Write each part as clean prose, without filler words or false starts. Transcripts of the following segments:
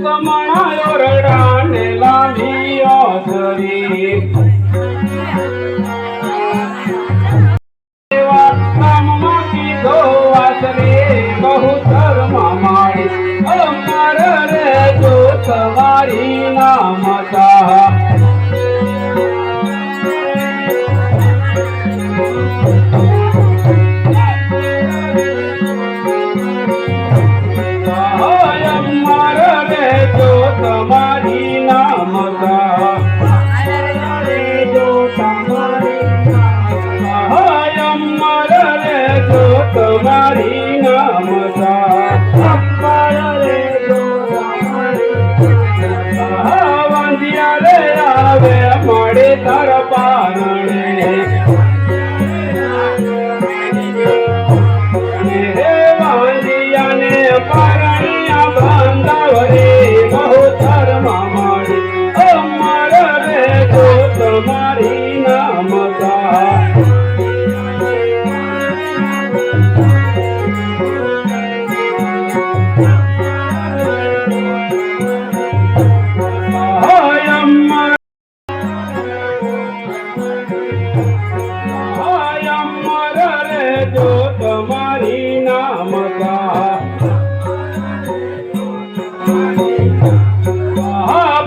ગમણાયો રડાને લાંબી ઓસરી ગામમાં કીધો વાસરે બહુ ધર્મ માડી અમાર રે જો તમારી નામતા તમારી નામતા જો તમારી અમર રે જો તમારી નામતા રે જો વાંધિયા રે આવે મળે તાર પારણે વાંધિયા ને પારણિયા બાંધાવ રે બહુ ધર્મ માડી અમાર રે જો તમારી નામતા તમારી નામતા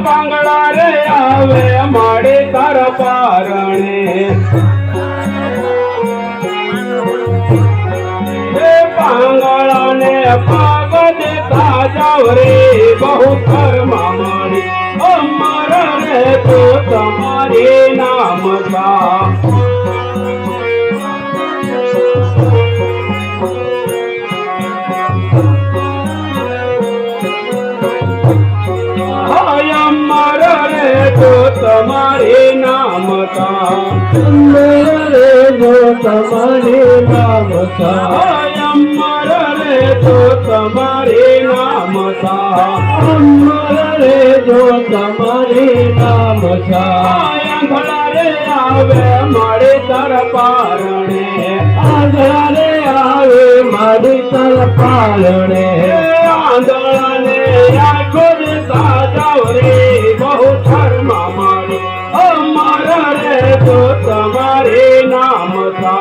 પાંગળા રે આવે મળે તાર પારણે પાંગળા ને પાગ દેતા જાવ રે બહુ ધર્મ માડી અમાર રે તો તમારી નામતા તમારે નામતા રે જો તમારે નામતા અમર રે જો તમારે નામતા અમર રે જો તમારે નામતા આંધળા રે આવે મારે તાર પારણે આંધળા રે આવે મારે તાર પારણે આંધળા ને આખો ને સાજાવ રે બહુ ધર્મ માડી અમાર રે તો તમારે નામતા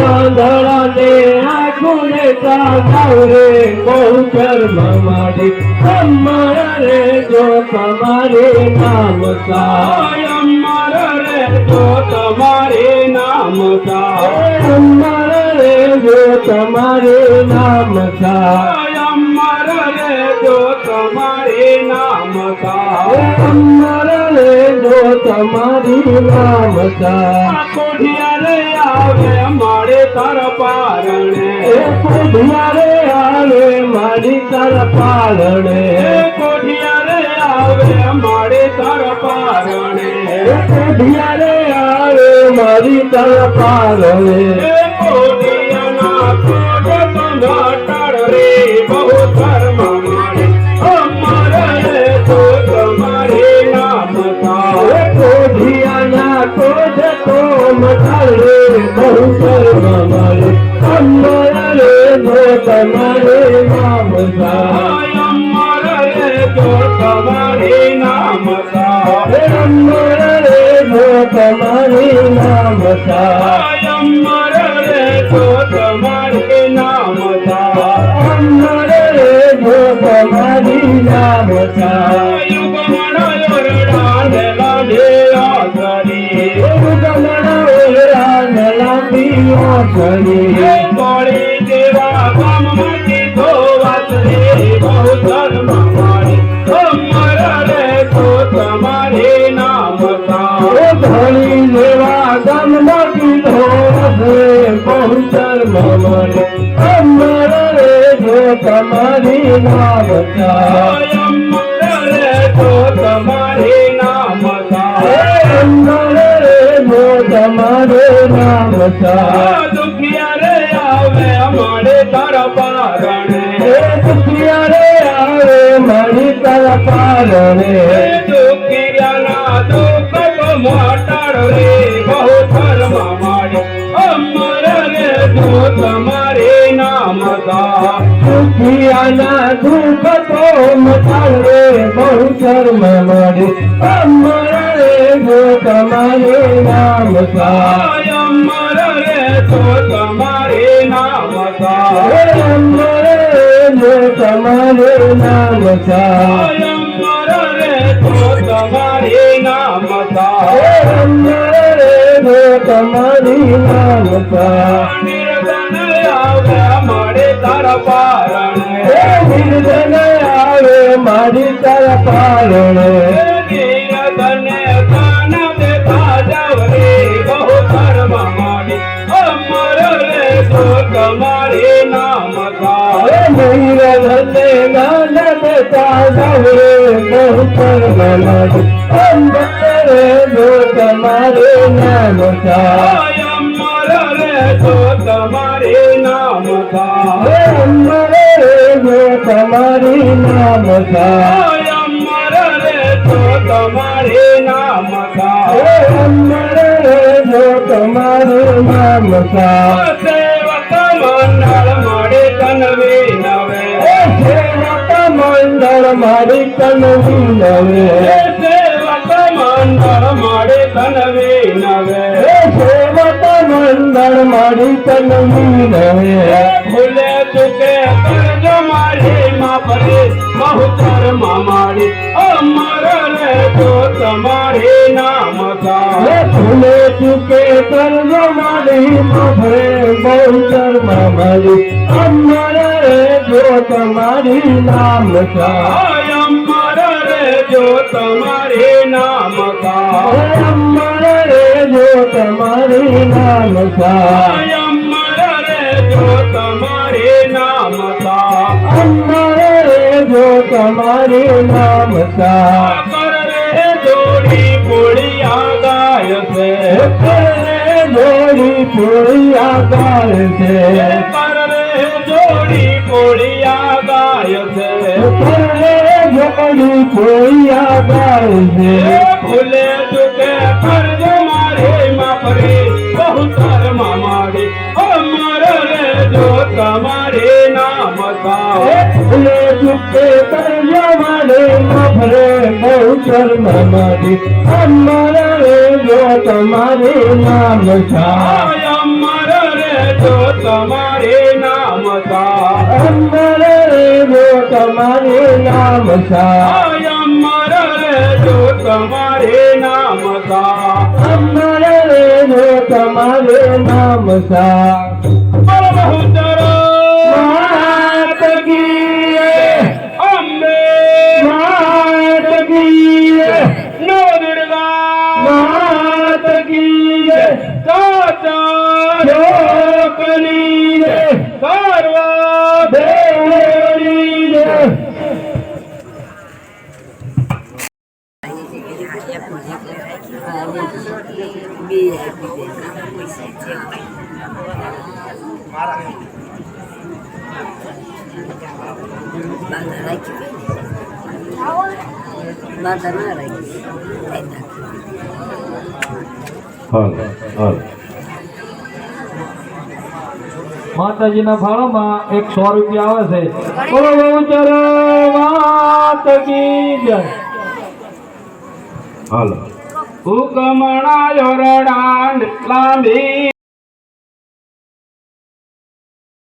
આંધળા ને આખો ને સાજાવ રે બહુ ધર્મ માડી અમાર રે જો તમારે નામતા અમાર રે જો તમારે નામતા અમાર રે જો તમારે નામતા અમાર રે જો તમારે નામતા અમાર રે જો તમારી નામતા કોઢિયા રે આવે મારે તાર પારણે કોઢિયા રે આવે મારી તાર પારણે કોઢિયા રે આવે મારે તાર પારણે કોઢિયા રે આવે મારી તાર પારણે કોઢિયાના કોઢ ઘટાડ રે બહુ ધર્મ માડી અમાર રે તો તમારે નામતા કોઢિયાના કોઢ તો મટાડ રે બહુ ધર્મ માડી અમાર રે તો તમારે નામતા અમાર રે તો તમારે નામતા અમાર રે તો તમારે નામતા અમાર રે તો તમારે નામતા અમાર રે તો તમારી નામતા યુગમણાયો રડાને લાંબી ઓસરી યુગમણાયો રડાને લાંબી ઓસરી કોળી દેવા ગામમાંથી ધોવાત રે બહુ ધર્મ માડી અમાર રે તો તમારે નામતા ધોળી દેવા ગામમાંથી ધોવાત રે બહુ ધર્મ માડી અમાર રે જો તમારી નામતા અમાર રે તો તમારે નામતા અમાર રે જો તમારે નામતા દુખિયા રે આવે અમારે તાર પારણે દુખિયા રે આવે મારી તાર પારણે દુખિયાના દુઃખ મોટાડ રે બહુ ધર્મ માડી અમાર રે જો તમારે નામતા દુખિયા દુનિયાના દુઃખ તો મટાડે બહુ શરમ મળે અમર રે જો તમારે નામ થાય અમર રે તો તમારે નામ થાય અમર રે જો તમારે નામ થાય અમર રે તો તમારે નામ થાય અમર રે જો તમારી નામ થાય નિર્ધન આવે મળે તારા પારણ નિર્ધન આવે મારી તારા પારણ નિર્ધન કાન દેતા જાવ રે બહુ ધર્મ માડી અમર રે તો તમારે નામ થાય નિર્ધન કાન દેતા જાવ રે બહુ ધર્મ માડી અમર રે જો તમારે નામ થાય અમર રે જો તમારે નામ થાય અમર રે જો તમારી નામ થાય અમર રે જો તમારે નામ થાય અમર રે જો તમારું નામ થાય સેવક મંડળ મળે તનવે નવે સેવક મંડળ મારી તનવી નવે સેવક મંડળ મળે તનવે નવે સેવક મંડળ મારી તનવી નવે ભૂલે ચૂકે કરજો મારી માફ રે બહુ ધર્મ માડી અમર રે તો તમારે નામ થાય ભૂલે ચૂકે કરજો મારી માફ રે બહુ ધર્મ માડી અમર રે જો તમારી નામ થાય અમર રે જો તમારે નામ થાય અમર રે જો તમારી નામ થાય અમર રે જો તમારે નામ થાય અમર રે જો તમારે નામ થાય કર રે જોડી પોળિયા ગાય છે કર રે જોડી પોળિયા ગાય છે કર રે જોડી પોળિયા ગાય છે કર રે જોડી પોળિયા ગાય છે ભૂલે ચૂકે કરજો મારે માફ રે બહુ ધર્મ માડી અમર રે જો તમારે નામ થાય ભૂલે ચૂકે કરજો મારે માફ રે બહુ ધર્મ માડી અમર રે જો તમારે નામ થાય અમર રે જો તમારે નામ થાય અમર રે જો તમારે નામ થાય અમર રે જો તમારે નામ થાય અમર રે જો તમારે નામ થાય બહુ માત કી અંબે માત કી નવ દુર્ગા માત કી સાચા લોકની સર્વા દેવની માતાજીના ફાળામાં એક 100 રૂપિયા આવે છે. બોલો બહુચર માત કી જય. હાલો હુકમણા જોરડાન લાંબી